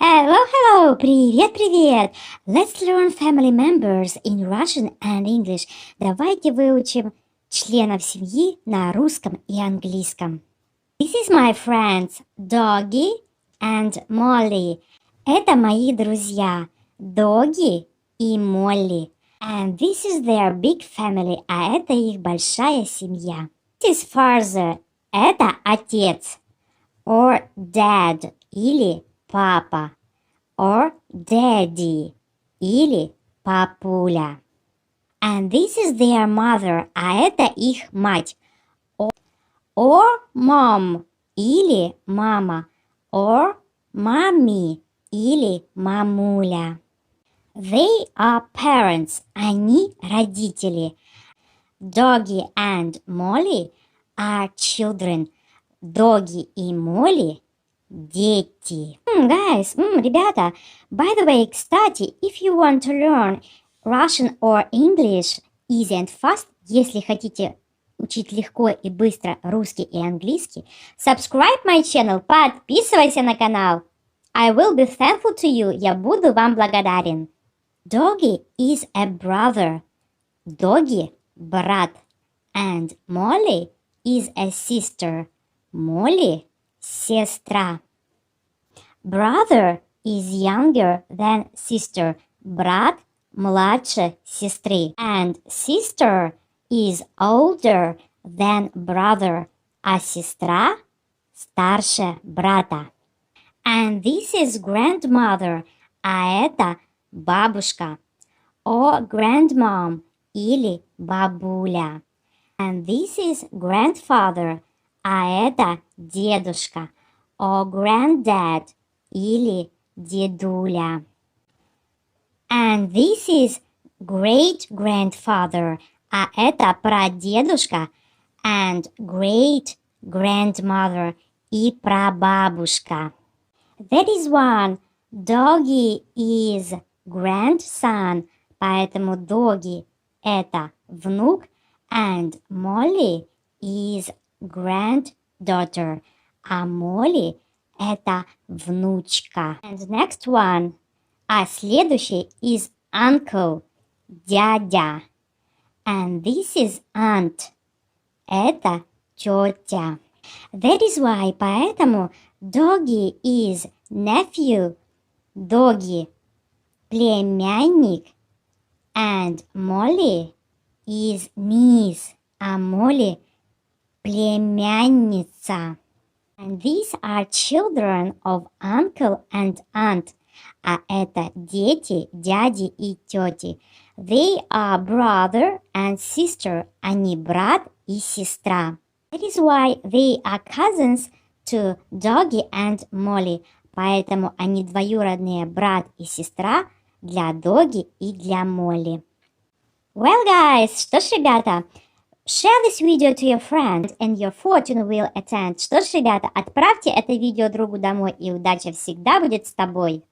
Hello, привет! Let's learn family members in Russian and English. Давайте выучим членов семьи на русском и английском. This is my friends Doggy and Molly. Это мои друзья Doggy и Molly. And this is their big family. А это их большая семья. This is father. Это отец. Or dad или папа, or daddy, или папуля. And this is their mother, а это их мать. Or mom, или мама, or mommy, или мамуля. They are parents, они родители. Doggy and Molly are children. Doggy и Молли дети. Ребята, by the way, кстати, if you want to learn Russian or English easy and fast, если хотите учить легко и быстро русский и английский, subscribe my channel, подписывайся на канал. I will be thankful to you, я буду вам благодарен. Doggy is a brother. Doggy – брат. And Molly is a sister. Molly – сестра. Brother is younger than sister. Брат младше сестры. And sister is older than brother. А сестра старше брата. And this is grandmother. А это бабушка. Or grandmom или бабуля. And this is grandfather. А это дедушка, or granddad, или дедуля. And this is great-grandfather, а это прадедушка, and great-grandmother, и прабабушка. That is one. Doggy is grandson, поэтому Doggy это внук, and Molly is granddaughter, а Молли это внучка. And next one, а следующий is uncle, дядя. And this is aunt, это тетя. That is why, поэтому Doggy is nephew, Doggy племянник, and Molly is niece, а Молли племянница. And these are children of uncle and aunt. А это дети, дяди и тети. They are brother and sister. Они брат и сестра. That is why they are cousins to Doggy and Molly. Поэтому они двоюродные брат и сестра для Doggy и для Молли. Well, guys, что ж, ребята, share this video to your friend and your fortune will attend. Что ж, ребята, отправьте это видео другу домой, и удача всегда будет с тобой.